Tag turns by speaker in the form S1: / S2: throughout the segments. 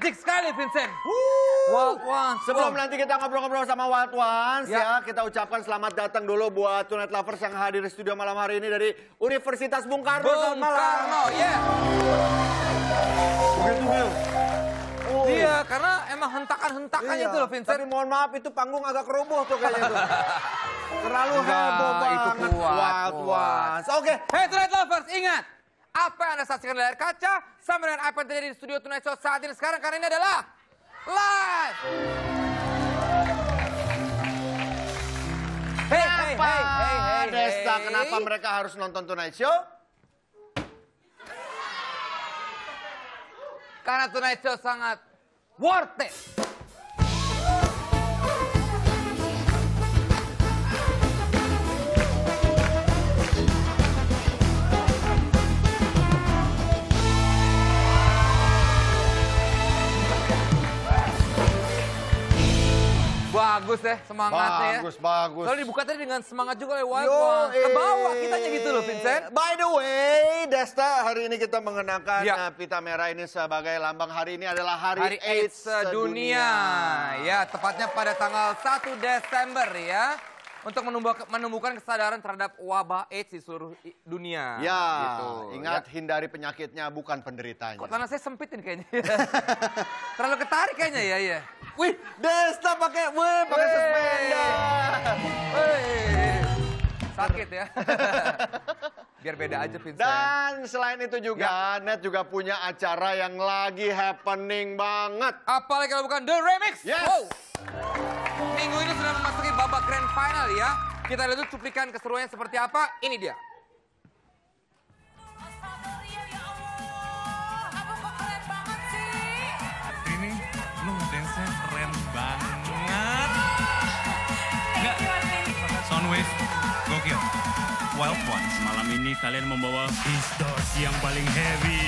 S1: Asik sekali, Vincent. Wild Ones.
S2: Sebelum nanti kita ngobrol-ngobrol sama Wild Ones, ya kita ucapkan selamat datang dulu buat Tonight Lovers yang hadir di studio malam hari ini dari Universitas Bung Karno.
S1: Bung Karno, ya.
S2: Begitu, Bil. Oh.
S1: Iya, karena emang hentakan-hentakannya itu loh, Vincent.
S2: Tapi mohon maaf, itu panggung agak roboh tuh kayaknya tuh. Terlalu heboh
S1: itu
S2: banget.
S1: kuat.
S2: Wild Ones. Oke.
S1: Hey Tonight Lovers, ingat. Apa yang Anda saksikan di layar kaca sama dengan apa yang terjadi di studio Tonight Show saat ini sekarang, karena ini adalah live. Hey,
S2: Desta, kenapa mereka harus nonton Tonight Show?
S1: Karena Tonight Show sangat worth it. Bagus deh semangatnya
S2: Bagus,
S1: ya.
S2: bagus.
S1: Soalnya dibuka tadi dengan semangat juga oleh Wild Ones. Kebawa kitanya gitu loh, Vincent.
S2: By the way, Desta, hari ini kita mengenakan pita merah ini sebagai lambang hari ini adalah Hari AIDS
S1: Sedunia. Ya, tepatnya pada tanggal 1 Desember ya. Untuk menumbuhkan kesadaran terhadap wabah AIDS di seluruh dunia.
S2: Ya,
S1: gitu.
S2: ingat hindari penyakitnya, bukan penderitanya.
S1: Kok tangan saya sempitin kayaknya. Terlalu ketarik kayaknya ya.
S2: Wih, Desta pakai sepeda.
S1: Sakit ya. Biar beda aja, Vincent.
S2: Dan selain itu juga, Net juga punya acara yang lagi happening banget.
S1: Apalagi kalau bukan The Remix.
S2: Yes.
S1: Wow. Minggu ini sudah memasuki babak grand final ya. Kita lihat dulu cuplikan keseruannya seperti apa. Ini dia.
S3: Ini lu dance-nya keren banget. Enggak, Soundwave, gokil. Wild Ones, malam ini kalian membawa distorsi yang paling heavy.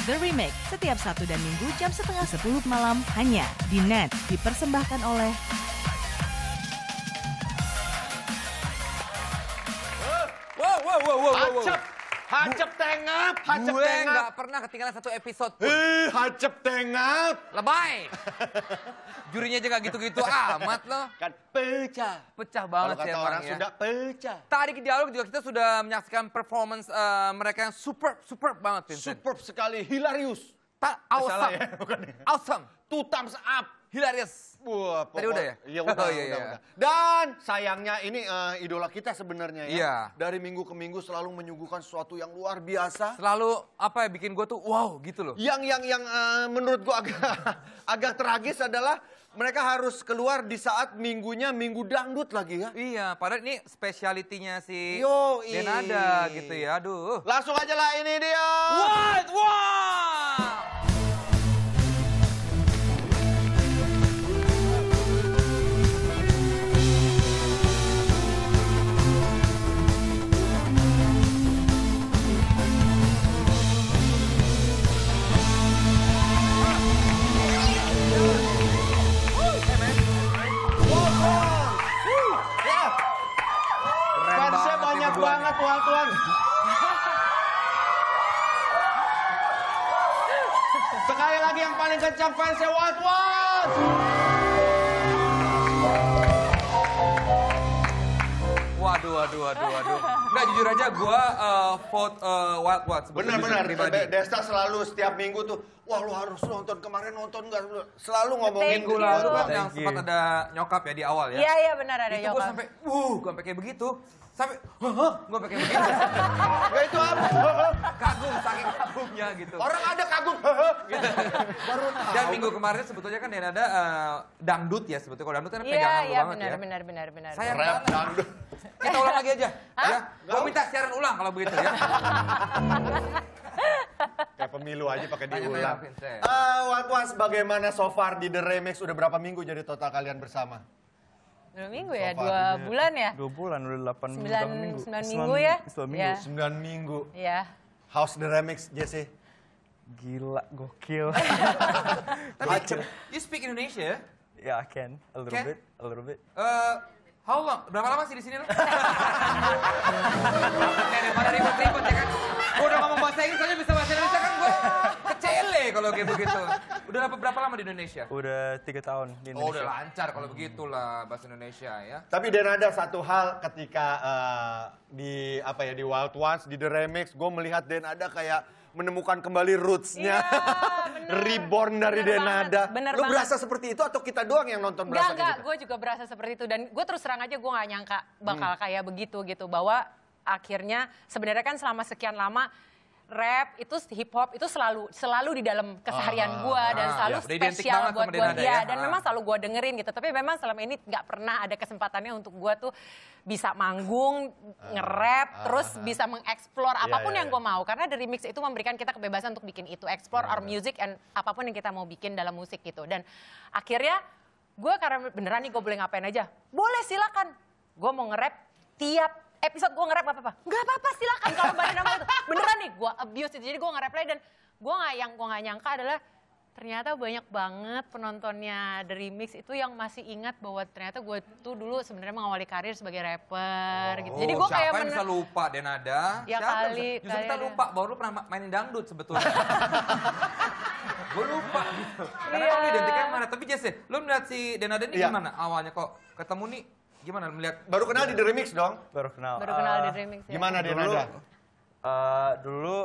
S4: The Remake setiap Sabtu dan Minggu jam 9:30 malam hanya di Net, dipersembahkan oleh
S1: Wow.
S2: Hacep tengap,
S1: Gue nggak pernah ketinggalan satu episode pun.
S2: hacep tengap.
S1: Lebay. Jurinya aja nggak gitu-gitu amat loh.
S2: Kan pecah.
S1: Pecah
S2: Kalau
S1: banget
S2: kata
S1: sih
S2: orang
S1: emang ya.
S2: Sunda, pecah.
S1: Tadi di dialog juga kita sudah menyaksikan performance mereka yang superb banget, Vincent.
S2: Superb sekali, hilarious.
S1: Awesome.
S2: Salah ya, bukan ya?
S1: Awesome.
S2: 2 thumbs up.
S1: Hilarious.
S2: Wah,
S1: Tadi udah ya?
S2: Iya, udah,
S1: Oh, iya.
S2: udah. Dan sayangnya ini idola kita sebenarnya ya.
S1: Iya.
S2: Dari minggu ke minggu selalu menyuguhkan sesuatu yang luar biasa.
S1: Selalu apa ya bikin gue tuh wow gitu loh.
S2: Yang menurut gua agak tragis adalah mereka harus keluar di saat minggunya minggu dangdut lagi ya.
S1: Iya, padahal ini spesialitinya si
S2: Yoi.
S1: Denada gitu ya. Aduh.
S2: Langsung aja lah, ini dia.
S1: What? Wow!
S2: Fansnya banyak banget, tuan. Sekali lagi yang paling kencang fansnya Wild Ones.
S1: Waduh. Nggak, jujur aja gue vote Wild Ones.
S2: Benar.
S1: Pribadi.
S2: Desta selalu setiap minggu tuh, wah lu harus nonton, kemarin nonton nggak? Selalu ngomongin
S1: Minggu lalu kan yang sempat ada nyokap ya di awal ya.
S5: Iya benar ada
S1: Itu gue
S5: nyokap.
S1: sampai, gue sampai kayak begitu. Sampai, gue sampai kayak begitu.
S2: Ya itu apa?
S1: Kagum, saking kagumnya gitu.
S2: Orang ada kagum. Gitu. Baru tahu.
S1: Dan minggu kemarin sebetulnya kan ada dangdut ya sebetulnya. Kalau dangdut kan pegangan lu
S5: Iya
S1: banget ya.
S5: benar.
S1: Sayang
S2: Rap
S1: banget.
S2: dangdut.
S1: Kita ulang lagi aja. Ya. Gue minta siaran ulang kalau begitu ya.
S2: Kayak pemilu aja pakai
S1: Tanya
S2: diulang.
S1: Vincent.
S2: Wild Ones, bagaimana so far di The Remix? Udah berapa minggu jadi total kalian bersama?
S5: 2 minggu ya,
S2: So far.
S5: 2 bulan ya?
S6: 2 bulan, udah 8 minggu.
S5: 9 minggu ya?
S6: 9 minggu.
S5: Ya.
S2: 9 minggu.
S5: Iya.
S2: How's The Remix, Jesse?
S6: Gila, gokil.
S1: Tapi, you speak Indonesia ya?
S6: Yeah, I can. A little bit.
S1: How long? Berapa lama sih di sini lo? Daripada ribut-ribut ya kan. Gue udah ngomong bahasa Inggris aja bisa bahasa Indonesia kan gue kecele kalau kalau kayak begitu. Udah berapa lama di Indonesia?
S6: Udah 3 tahun di
S1: Oh,
S6: Indonesia.
S1: udah lancar kalau begitulah bahasa Indonesia ya.
S2: Tapi Dan ada satu hal ketika di Wild Ones, di The Remix, gue melihat Dan ada kayak menemukan kembali roots-nya.
S5: Iya, bener.
S2: Reborn dari
S5: Bener
S2: Denada.
S5: banget, bener
S2: Lu
S5: banget.
S2: berasa seperti itu atau kita doang yang nonton berasa
S5: Enggak,
S2: gitu?
S5: gue juga berasa seperti itu. Dan gue terus terang aja gue gak nyangka bakal kayak begitu gitu. Bahwa akhirnya sebenarnya kan selama sekian lama rap itu hip hop itu selalu di dalam keseharian gue dan selalu
S1: ya. Udah identik
S5: spesial
S1: banget
S5: buat
S1: sama
S5: gue.
S1: Denada
S5: Iya,
S1: ya.
S5: dan memang selalu gue dengerin gitu. Tapi memang selama ini nggak pernah ada kesempatannya untuk gue tuh bisa manggung, nge-rap, terus bisa mengeksplor apapun yang gue mau. Karena The Remix itu memberikan kita kebebasan untuk bikin itu, explore our music and apapun yang kita mau bikin dalam musik gitu. Dan akhirnya gue karena beneran nih gue boleh ngapain aja, boleh silakan. Gue mau nge-rap tiap episode gue nge-rap apa-apa. Nggak apa-apa silakan kalau banyak nama itu. Beneran nih gue abuse itu. Jadi gue nge-rap lagi dan gue nggak nyangka adalah ternyata banyak banget penontonnya The Remix itu yang masih ingat bahwa ternyata gue tuh dulu sebenarnya mengawali karir sebagai rapper gitu. Jadi gue kayak
S1: siapa yang bisa lupa Denada?
S5: Ya
S1: Siapa yang
S5: kali,
S1: bisa? Justru kita
S5: kali
S1: lupa bahwa lu pernah mainin dangdut sebetulnya. Gue lupa gitu. Karena
S5: Iya.
S1: kan lu identiknya mana? Tapi Jesse, lu melihat si Denada ini
S2: Iya.
S1: gimana awalnya kok ketemu nih? Gimana melihat?
S2: Baru kenal di The Remix dong?
S6: Baru kenal.
S5: baru kenal The Remix ya.
S2: Gimana Denada?
S6: Dulu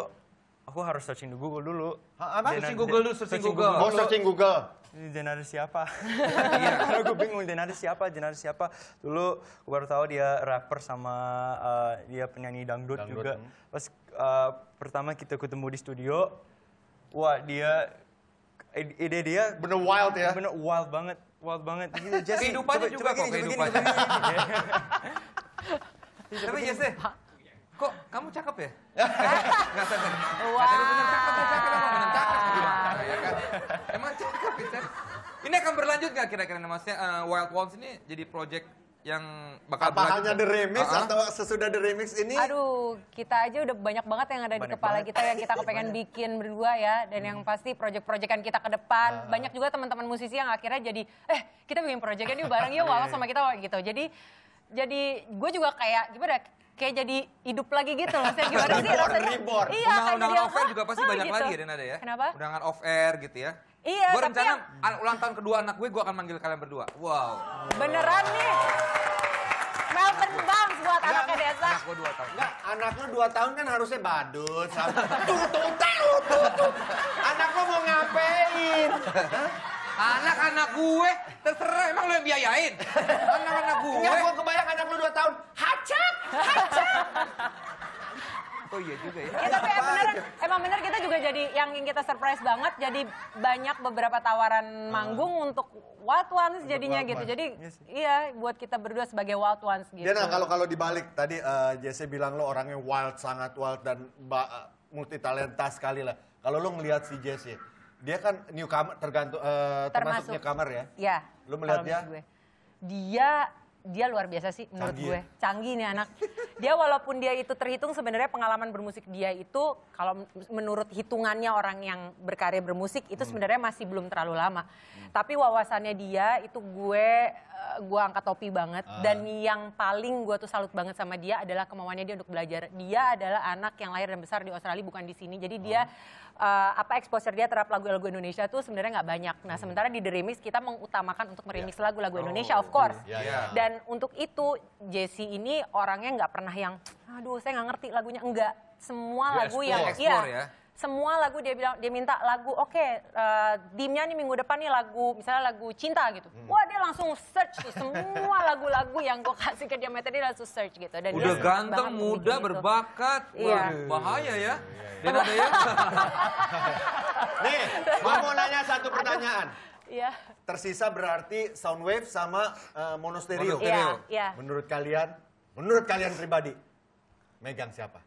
S6: aku harus searching di Google dulu.
S2: Apa?
S1: Searching Google dulu, searching Google.
S2: Mau searching Google.
S6: Ini Denada siapa?
S1: Iya.
S6: Karena gue bingung Denada siapa. Dulu gue baru tahu dia rapper sama dia penyanyi dangdut juga. Pas pertama kita ketemu di studio, wah ide dia
S2: Bener wild ya?
S6: bener wild banget. Gitu, Jesse,
S1: Kehidupannya juga kok,
S6: gini.
S1: kehidupannya. Tapi Jesse, kok kamu cakep ya? Nggak serius. Katanya bener cakep, emang bener cakep gimana ya kan? Emang cakep ya, Cep? Ini akan berlanjut nggak kira-kira maksudnya Wild Ones ini jadi project yang bakal
S2: Apa hanya The Remix
S1: Uh-uh.
S2: atau sesudah The Remix ini?
S5: Aduh, kita aja udah banyak banget yang ada di
S6: Banyak
S5: kepala
S6: banget.
S5: kita yang kita kepengen bikin berdua ya. Dan yang pasti project-projectan kita ke depan. Banyak juga teman-teman musisi yang akhirnya jadi, kita bikin projectnya yuk bareng yuk, walau sama kita gitu. Jadi gue juga kayak, gimana kayak jadi hidup lagi gitu loh. Maksudnya gimana sih rasanya?
S2: Reborn.
S5: Iya, kayak
S1: Undangan
S5: jadi
S1: off air juga pasti banyak
S5: gitu.
S1: lagi ya Denada ya?
S5: Kenapa?
S1: Undangan off air gitu ya?
S5: Iya,
S1: Gue
S5: tapi
S1: rencana
S5: yang
S1: ulang tahun kedua anak gue akan manggil kalian berdua. Wow.
S5: beneran nih. Melbourne Banks buat anaknya Desa.
S1: Anak gue 2 tahun.
S2: Enggak, anak lu 2 tahun kan harusnya badut. Tutut. Anak lu mau ngapain?
S1: Anak-anak gue, terserah emang lo yang biayain. Anak-anak gue.
S2: Enggak, gua kebayang anak lu 2 tahun. Hacap!
S1: Oh iya juga ya.
S5: Ya tapi emang bener kita juga jadi yang kita surprise banget. Jadi banyak beberapa tawaran manggung untuk Wild Ones jadinya
S2: Wild
S5: gitu.
S2: Ones.
S5: Jadi iya buat kita berdua sebagai Wild Ones gitu.
S2: Dia kalau dibalik tadi Jesse bilang lo orangnya wild, sangat wild dan multi talenta sekali lah. Kalau lo ngelihat si Jesse, dia kan newcomer termasuk newcomer ya.
S5: Iya.
S2: Lu melihat
S5: kalau
S2: dia?
S5: menurut gue. Dia luar biasa sih menurut
S2: Canggih
S5: gue. Canggih nih anak. Dia walaupun dia itu terhitung sebenarnya pengalaman bermusik dia itu kalau menurut hitungannya orang yang berkarir bermusik itu sebenarnya masih belum terlalu lama. Tapi wawasannya dia itu gue angkat topi banget. Dan yang paling gue tuh salut banget sama dia adalah kemauannya dia untuk belajar. Dia adalah anak yang lahir dan besar di Australia bukan di sini. Jadi dia exposure dia terhadap lagu-lagu Indonesia tuh sebenarnya nggak banyak. Nah sementara di The Remix kita mengutamakan untuk meremix lagu-lagu Indonesia of course.
S2: Iya.
S5: Dan untuk itu Jesse ini orangnya nggak pernah yang, aduh saya nggak ngerti lagunya, enggak. Semua
S1: Dia
S5: lagu yang,
S1: explore ya.
S5: semua lagu dia minta lagu, oke, dimnya nih minggu depan nih lagu, misalnya lagu cinta gitu. Wah dia langsung search tuh semua lagu-lagu yang gue kasih ke dia materi dia langsung search gitu. Dan
S1: Udah
S5: dia
S1: ganteng,
S5: banget
S1: muda,
S5: bikin itu.
S1: berbakat.
S5: Iya.
S1: Wah, bahaya ya. Denada ya.
S2: Nih, mau nanya satu pertanyaan.
S5: Iya.
S2: Tersisa berarti Soundwave sama Mono Stereo.
S5: Iya.
S2: Menurut kalian pribadi, megang siapa?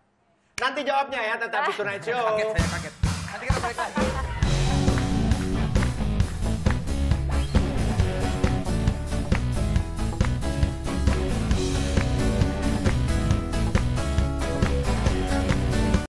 S2: Nanti jawabnya ya, tetap di Tonight Show.
S1: Kaget, saya kaget. Nanti kita balik lagi.